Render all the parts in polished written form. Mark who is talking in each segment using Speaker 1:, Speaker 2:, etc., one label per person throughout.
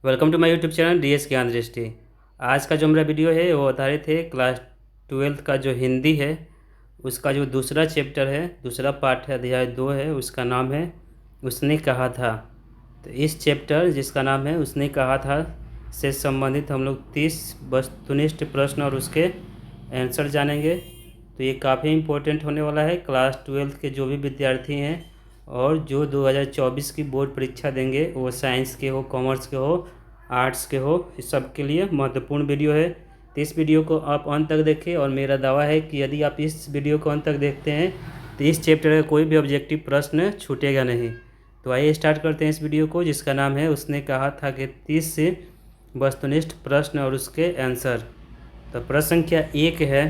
Speaker 1: Welcome to my YouTube channel DS Gyan दृष्टि। आज का जो मेरा वीडियो है वो आधारित है क्लास 12th का जो हिंदी है उसका जो दूसरा चैप्टर है, दूसरा पार्ट है, अध्याय 2 है। उसका नाम है उसने कहा था। तो इस चैप्टर जिसका नाम है उसने कहा था से संबंधित हम लोग 30 वस्तुनिष्ठ प्रश्न और उसके आंसर जानेंगे। तो ये काफ़ी इम्पोर्टेंट होने वाला है क्लास 12th के जो भी विद्यार्थी हैं और जो 2024 की बोर्ड परीक्षा देंगे, वो साइंस के हो, कॉमर्स के हो, आर्ट्स के हो, इस सब के लिए महत्वपूर्ण वीडियो है। तो इस वीडियो को आप अंत तक देखें और मेरा दावा है कि यदि आप इस वीडियो को अंत तक देखते हैं तो इस चैप्टर का कोई भी ऑब्जेक्टिव प्रश्न छूटेगा नहीं। तो आइए स्टार्ट करते हैं इस वीडियो को, जिसका नाम है उसने कहा था कि 30 से वस्तुनिष्ठ प्रश्न और उसके आंसर। तो प्रश्न संख्या 1 है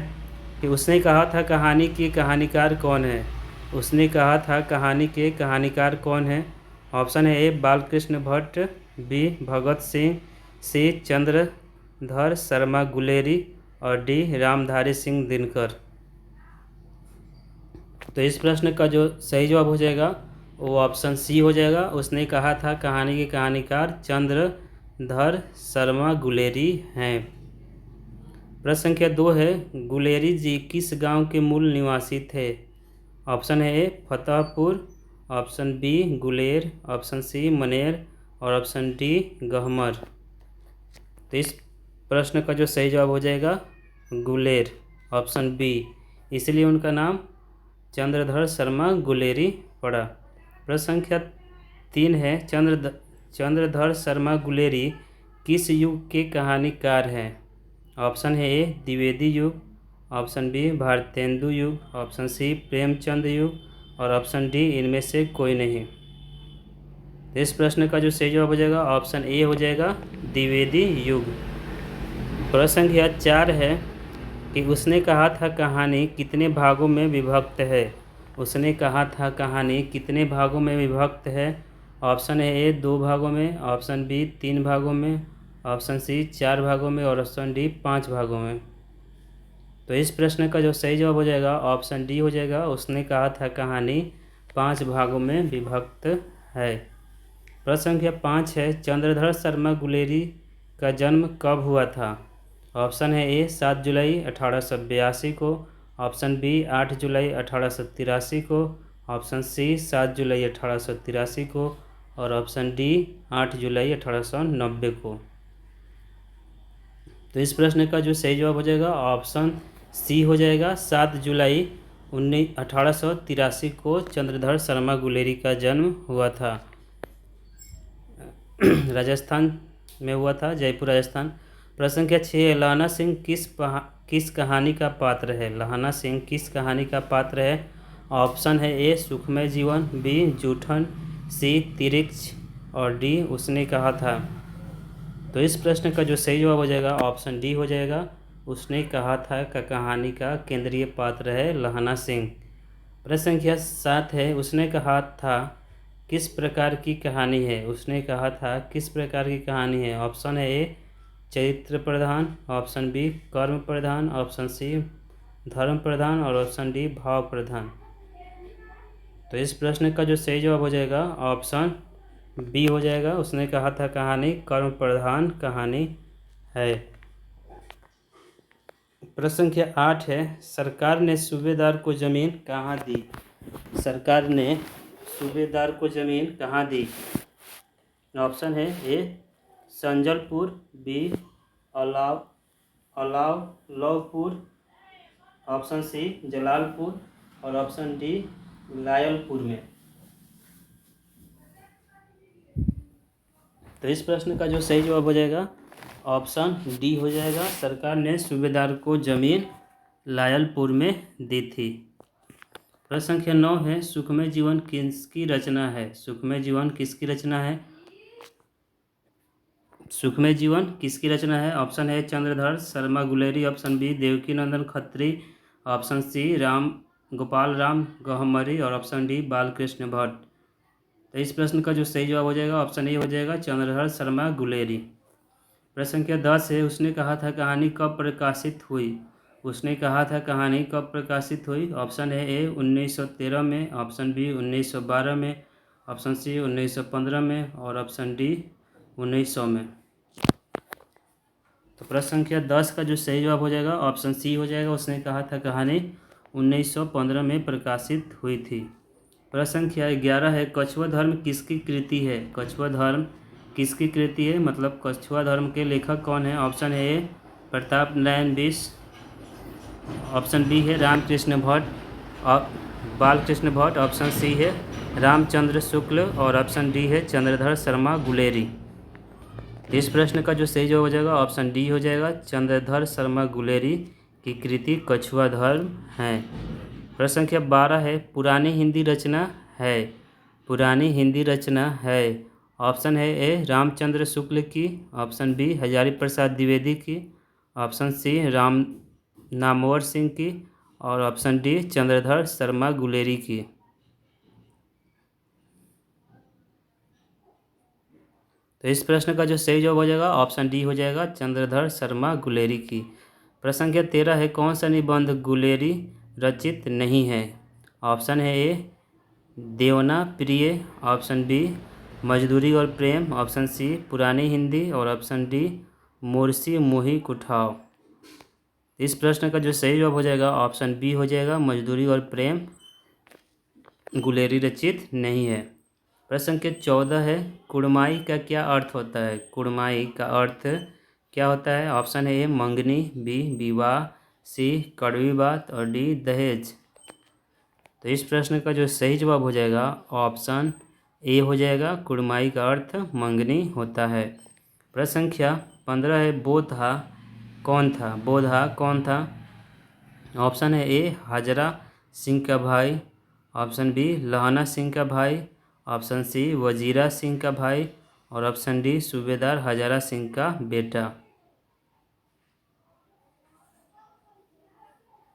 Speaker 1: कि उसने कहा था कहानी के कहानीकार कौन है। उसने कहा था कहानी के कहानीकार कौन है। ऑप्शन है ए बालकृष्ण भट्ट, बी भगत सिंह, सी चंद्रधर शर्मा गुलेरी और डी रामधारी सिंह दिनकर। तो इस प्रश्न का जो सही जवाब हो जाएगा वो ऑप्शन सी हो जाएगा। उसने कहा था कहानी के कहानीकार चंद्रधर शर्मा गुलेरी हैं। प्रश्न संख्या 2 है गुलेरी जी किस गांव के मूल निवासी थे। ऑप्शन है A Fatehpur, option B Guler, option C Maner और ऑप्शन डी गहमर। तो इस प्रश्न का जो सही जवाब हो जाएगा गुलेर, ऑप्शन बी, इसलिए उनका नाम चंद्रधर शर्मा गुलेरी पड़ा। प्रश्न संख्या 3 है चंद्रधर शर्मा गुलेरी किस युग के कहानीकार हैं। ऑप्शन है ए द्विवेदी युग, ऑप्शन बी भारतेंदु युग, ऑप्शन सी प्रेमचंद युग और ऑप्शन डी इनमें से कोई नहीं। तो इस प्रश्न का जो सही जवाब हो जाएगा ऑप्शन ए हो जाएगा द्विवेदी युग। प्रश्न संख्या 4 है कि उसने कहा था कहानी कितने भागों में विभक्त है। उसने कहा था कहानी कितने भागों में विभक्त है। ऑप्शन है ए 2 भागों में, ऑप्शन बी 3 भागों में, ऑप्शन सी 4 भागों में और ऑप्शन डी 5 भागों में। तो इस प्रश्न का जो सही जवाब हो जाएगा ऑप्शन डी हो जाएगा। उसने कहा था कहानी 5 भागों में विभक्त है। प्रश्न संख्या 5 है चंद्रधर शर्मा गुलेरी का जन्म कब हुआ था। ऑप्शन है ए 7 जुलाई 1882 को, ऑप्शन बी 8 जुलाई 1883 को, ऑप्शन सी 7 जुलाई 1883 को और ऑप्शन डी 8 जुलाई 1890 को। तो इस प्रश्न का जो सही जवाब हो जाएगा ऑप्शन सी हो जाएगा। 7 जुलाई 1883 को चंद्रधर शर्मा गुलेरी का जन्म हुआ था। राजस्थान में हुआ था, जयपुर राजस्थान। प्रश्न संख्या 6 लहाना सिंह किस कहानी का पात्र है। लहाना सिंह किस कहानी का पात्र है। ऑप्शन है ए सुखमय जीवन, बी जूठन, सी तिरिक्ष और डी उसने कहा था। तो इस प्रश्न का जो सही जवाब हो जाएगा ऑप्शन डी हो जाएगा। उसने कहा था का कहानी का केंद्रीय पात्र है लहाना सिंह। प्रश्न संख्या 7 है उसने कहा था किस प्रकार की कहानी है। उसने कहा था किस प्रकार की कहानी है। ऑप्शन है ए चरित्र प्रधान, ऑप्शन बी कर्म प्रधान, ऑप्शन सी धर्म प्रधान और ऑप्शन डी भाव प्रधान। तो इस प्रश्न का जो सही जवाब हो जाएगा ऑप्शन बी हो जाएगा। उसने कहा था कहानी कर्म प्रधान कहानी है। प्रश्न संख्या 8 है सरकार ने सूबेदार को जमीन कहाँ दी। सरकार ने सूबेदार को जमीन कहाँ दी। ऑप्शन है A Sanjalpur, B Alavpur, option C Jalalpur और ऑप्शन डी लायलपुर में। तो इस प्रश्न का जो सही जवाब हो जाएगा ऑप्शन डी हो जाएगा। सरकार ने सूबेदार को जमीन लायलपुर में दी थी। प्रश्न संख्या 9 है सुखमय जीवन किसकी रचना है। सुखमय जीवन किसकी रचना है। सुखमय जीवन किसकी रचना है। ऑप्शन है चंद्रधर शर्मा गुलेरी, ऑप्शन बी देवकी नंदन खत्री, ऑप्शन सी गोपाल राम गहमरी और ऑप्शन डी बालकृष्ण भट्ट। तो इस प्रश्न का जो सही जवाब हो जाएगा ऑप्शन ए हो जाएगा चंद्रधर शर्मा गुलेरी। प्रश्न संख्या 10 है उसने कहा था कहानी कब प्रकाशित हुई। उसने कहा था कहानी कब प्रकाशित हुई। ऑप्शन है ए 1913 में, ऑप्शन बी 1912 में, ऑप्शन सी 1915 में और ऑप्शन डी 1900 में। तो प्रश्न संख्या 10 का जो सही जवाब हो जाएगा ऑप्शन सी हो जाएगा। उसने कहा था कहानी 1915 में प्रकाशित हुई थी। प्रश्न संख्या 11 है कछुआ धर्म किसकी कृति है? कछुआ धर्म किसकी कृति है, मतलब कछुआ धर्म के लेखक कौन है? Option A Pratap Narayan Bisht, option B है रामकृष्ण भट्ट, बालकृष्ण भट्ट, ऑप्शन सी है रामचंद्र शुक्ल और ऑप्शन डी है चंद्रधर शर्मा गुलेरी। इस प्रश्न का जो सही जवाब हो जाएगा ऑप्शन डी हो जाएगा। चंद्रधर शर्मा गुलेरी की कृति कछुआ धर्म है। प्रश्न संख्या 12 है पुरानी हिंदी रचना है। पुरानी हिंदी रचना है। ऑप्शन है ए रामचंद्र शुक्ल की, ऑप्शन बी हजारी प्रसाद द्विवेदी की, ऑप्शन सी राम नामवर सिंह की और ऑप्शन डी चंद्रधर शर्मा गुलेरी की। तो इस प्रश्न का जो सही जवाब हो जाएगा ऑप्शन डी हो जाएगा चंद्रधर शर्मा गुलेरी की। प्रश्न संख्या 13 है कौन सा निबंध गुलेरी रचित नहीं है? ऑप्शन है ए देवना प्रिय, ऑप्शन बी मजदूरी और प्रेम, ऑप्शन सी पुरानी हिंदी और ऑप्शन डी मुर्शी मुही कुठाव। इस प्रश्न का जो सही जवाब हो जाएगा ऑप्शन बी हो जाएगा मजदूरी और प्रेम गुलेरी रचित नहीं है। प्रश्न संख्या 14 है कुड़माई का क्या अर्थ होता है? कुड़माई का अर्थ क्या होता है? ऑप्शन है ए मंगनी, बी विवाह, सी कड़वी बात और डी दहेज। तो इस प्रश्न का जो सही जवाब हो जाएगा ऑप्शन ए हो जाएगा। कुड़माई का अर्थ मंगनी होता है। प्रश्न संख्या 15 है बोधा कौन था? बोधा कौन था? ऑप्शन है ए हाजरा सिंह का भाई, ऑप्शन बी लहना सिंह का भाई, ऑप्शन सी वजीरा सिंह का भाई और ऑप्शन डी सूबेदार हजारा सिंह का बेटा।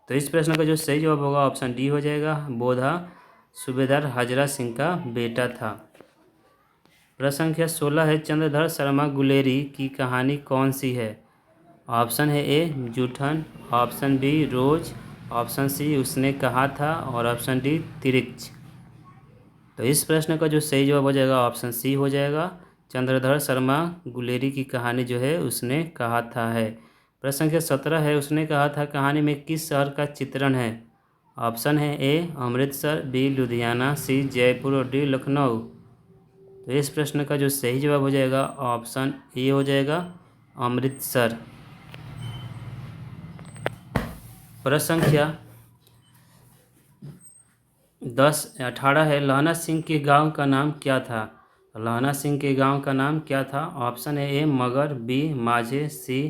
Speaker 1: तो इस प्रश्न का जो सही जवाब होगा ऑप्शन डी हो जाएगा। बोधा सूबेदार हजारा सिंह का बेटा था। प्रश्न संख्या 16 है चंद्रधर शर्मा गुलेरी की कहानी कौन सी है? ऑप्शन है ए जूठन, ऑप्शन बी रोज, ऑप्शन सी उसने कहा था और ऑप्शन डी तिरिक्ष। तो इस प्रश्न का जो सही जवाब हो जाएगा ऑप्शन सी हो जाएगा। चंद्रधर शर्मा गुलेरी की कहानी जो है उसने कहा था है। प्रश्न संख्या 17 है उसने कहा था कहानी में किस शहर का चित्रण है? ऑप्शन है ए अमृतसर, बी लुधियाना, सी जयपुर और डी लखनऊ। तो इस प्रश्न का जो सही जवाब हो जाएगा ऑप्शन ए हो जाएगा अमृतसर। प्रश्न संख्या 18 है लहना सिंह के गांव का नाम क्या था? लहना सिंह के गांव का नाम क्या था? ऑप्शन है ए मगर, बी माझे, सी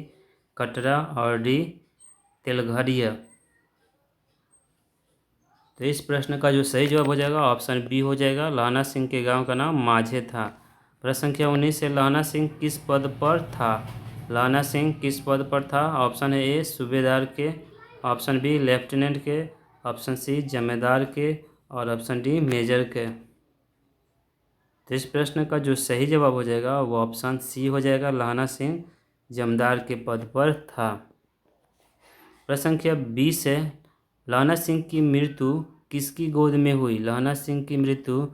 Speaker 1: कटरा और डी तेलघरिया। तो इस प्रश्न का जो सही जवाब हो जाएगा ऑप्शन बी हो जाएगा। लहना सिंह के गांव का नाम माझे था। प्रश्न संख्या 19 है लहना सिंह किस पद पर था? लहना सिंह किस पद पर था? ऑप्शन है ए सूबेदार के, ऑप्शन बी लेफ्टिनेंट के, ऑप्शन सी जमींदार के और ऑप्शन डी मेजर के। तो इस प्रश्न का जो सही जवाब हो जाएगा वो ऑप्शन सी हो जाएगा। लहना सिंह जमींदार के पद पर था। प्रश्न संख्या 20 है लहना सिंह की मृत्यु किसकी गोद में हुई? लहना सिंह की मृत्यु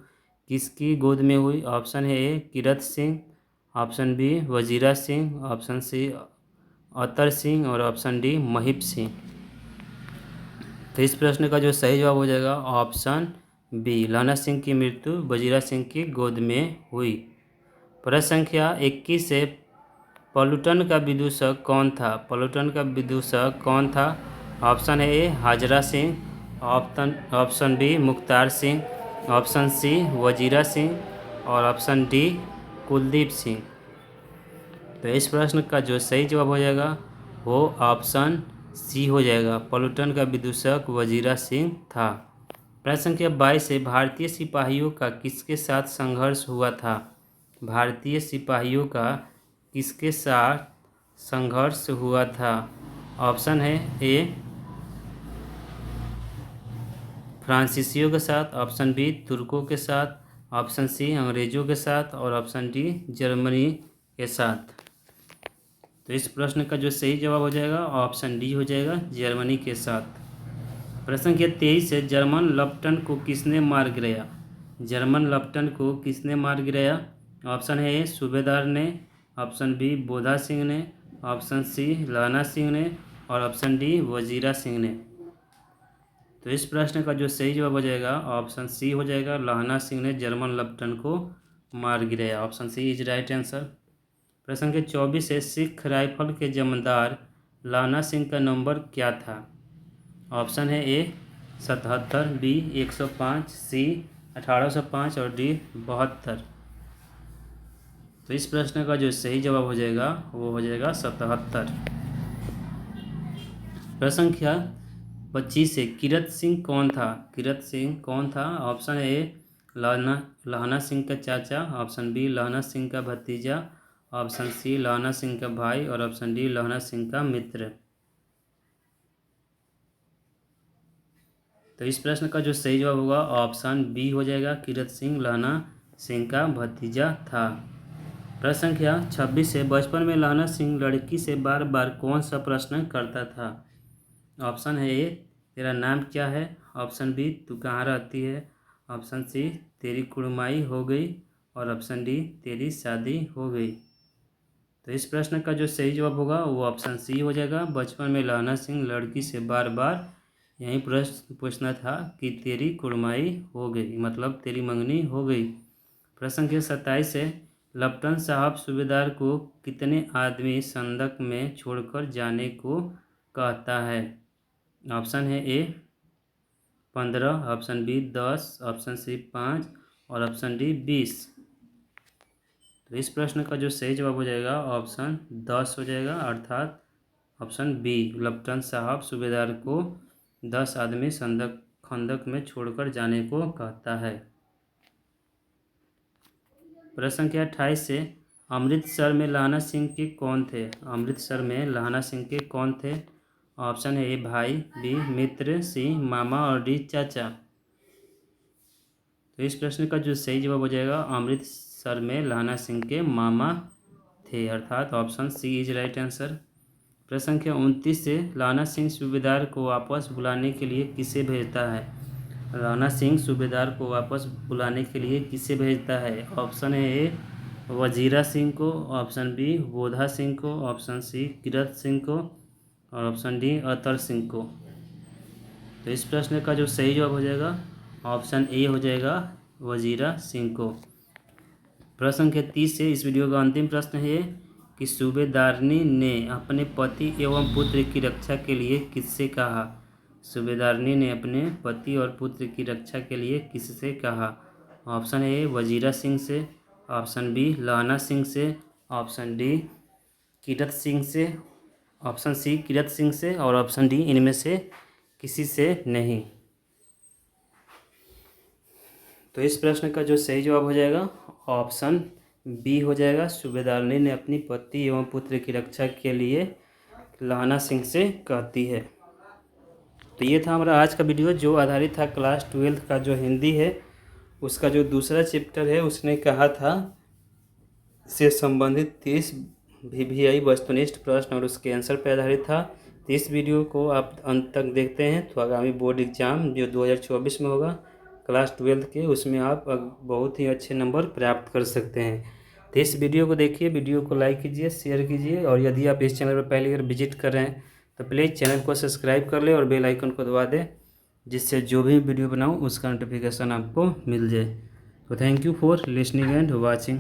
Speaker 1: किसकी गोद में हुई? ऑप्शन है A Kirat Singh, option B Wazira Singh, option C Atar Singh और ऑप्शन डी महिप सिंह। तो इस प्रश्न का जो सही जवाब हो जाएगा ऑप्शन बी लहना सिंह की मृत्यु वजीरा सिंह की गोद में हुई। प्रश्न संख्या 21 से पलूटन का विदूषक कौन था? पलूटन का विदूषक कौन था? ऑप्शन है A Hazara Singh, option B Mukhtar Singh, option C Wazira Singh और ऑप्शन डी कुलदीप सिंह। तो इस प्रश्न का जो सही जवाब हो जाएगा वो ऑप्शन सी हो जाएगा। पलूटन का विदूषक वजीरा सिंह था। प्रश्न संख्या 22 से भारतीय सिपाहियों का किसके साथ संघर्ष हुआ था? भारतीय सिपाहियों का किसके साथ संघर्ष हुआ था? ऑप्शन है ए फ्रांसीसियों के साथ, ऑप्शन बी तुर्कों के साथ, ऑप्शन सी अंग्रेजों के साथ और ऑप्शन डी जर्मनी के साथ। तो इस प्रश्न का जो सही जवाब हो जाएगा ऑप्शन डी हो जाएगा जर्मनी के साथ। प्रश्न संख्या 23 है जर्मन लप्टन को किसने मार गिराया? जर्मन लप्टन को किसने मार गिराया? ऑप्शन है ए सूबेदार ने, ऑप्शन बी बोधा सिंह ने, ऑप्शन सी लहना सिंह ने और ऑप्शन डी वजीरा सिंह ने। तो इस प्रश्न का जो सही जवाब हो जाएगा ऑप्शन सी हो जाएगा, लहना सिंह ने जर्मन लेफ्टिनेंट को मार गिराया। Option C is right answer. प्रश्न के 24 है, सिख राइफल के जमींदार लहना सिंह का नंबर क्या था? ऑप्शन है ए 77, बी 105, सी 1805 और डी 72। तो इस प्रश्न का जो सही जवाब हो जाएगा वो हो जाएगा 77। प्रश्न संख्या 25 है, किरत सिंह कौन था? किरत सिंह कौन था? ऑप्शन ए लहना सिंह का चाचा, ऑप्शन बी लहना सिंह का भतीजा, ऑप्शन सी लहना सिंह का भाई और ऑप्शन डी लहना सिंह का मित्र। तो इस प्रश्न का जो सही जवाब होगा ऑप्शन बी हो जाएगा, किरत सिंह लहना सिंह का भतीजा था। प्रश्न संख्या 26 है, बचपन में लहना सिंह लड़की से बार बार कौन सा प्रश्न करता था? ऑप्शन है ए तेरा नाम क्या है, ऑप्शन बी तू कहाँ रहती है, ऑप्शन सी तेरी कुड़माई हो गई और ऑप्शन डी तेरी शादी हो गई। तो इस प्रश्न का जो सही जवाब होगा वो ऑप्शन सी हो जाएगा, बचपन में लहना सिंह लड़की से बार बार यही प्रश्न पूछना था कि तेरी कुड़माई हो गई, मतलब तेरी मंगनी हो गई। प्रश्न संख्या 27 है, लेफ्टिनेंट साहब सूबेदार को कितने आदमी संदक में छोड़कर जाने को कहता है? ऑप्शन है ए 15, ऑप्शन बी 10, ऑप्शन सी 5 और ऑप्शन डी 20। तो इस प्रश्न का जो सही जवाब हो जाएगा ऑप्शन 10 हो जाएगा, अर्थात ऑप्शन बी लेफ्टिनेंट साहब सूबेदार को 10 आदमी खंदक में छोड़कर जाने को कहता है। प्रश्न संख्या 28 से, अमृतसर में लहना सिंह के कौन थे? अमृतसर में लहना सिंह के कौन थे? ऑप्शन है ए भाई, बी मित्र, सी मामा और डी चाचा। तो इस प्रश्न का जो सही जवाब हो जाएगा अमृतसर में लहना सिंह के मामा थे, अर्थात option C is right answer. प्रश्न संख्या 29 से, लहना सिंह सूबेदार को वापस बुलाने के लिए किसे भेजता है? लहना सिंह सूबेदार को वापस बुलाने के लिए किसे भेजता है? ऑप्शन है ए वजीरा सिंह को, ऑप्शन बी बोधा सिंह को, ऑप्शन सी किरत सिंह को और ऑप्शन डी अतर सिंह को। तो इस प्रश्न का जो सही जवाब हो जाएगा ऑप्शन ए हो जाएगा, वजीरा सिंह को। प्रश्न संख्या 30 से, इस वीडियो का अंतिम प्रश्न है कि सूबेदारनी ने अपने पति एवं पुत्र की रक्षा के लिए किससे कहा? सूबेदारनी ने अपने पति और पुत्र की रक्षा के लिए किससे कहा? ऑप्शन ए वजीरा सिंह से, ऑप्शन बी लहना सिंह से, ऑप्शन डी किरत सिंह से, ऑप्शन सी किरत सिंह से और ऑप्शन डी इनमें से किसी से नहीं। तो इस प्रश्न का जो सही जवाब हो जाएगा ऑप्शन बी हो जाएगा, सूबेदारनी ने अपनी पति एवं पुत्र की रक्षा के लिए लहना सिंह से कहती है। तो ये था हमारा आज का वीडियो जो आधारित था क्लास 12 का जो हिंदी है उसका जो दूसरा चैप्टर है उसने कहा था से संबंधित 30 VVI वस्तुनिष्ठ प्रश्न और उसके आंसर पर आधारित था। तो इस वीडियो को आप अंत तक देखते हैं तो आगामी बोर्ड एग्जाम जो 2024 में होगा क्लास 12 के, उसमें आप बहुत ही अच्छे नंबर प्राप्त कर सकते हैं। तो इस वीडियो को देखिए, वीडियो को लाइक कीजिए, शेयर कीजिए और यदि आप इस चैनल पर पहली बार विजिट कर रहे हैं तो प्लीज़ चैनल को सब्सक्राइब कर लें और बेल आइकन को दबा दें, जिससे जो भी वीडियो बनाऊँ उसका नोटिफिकेशन आपको मिल जाए। तो thank you for listening and watching.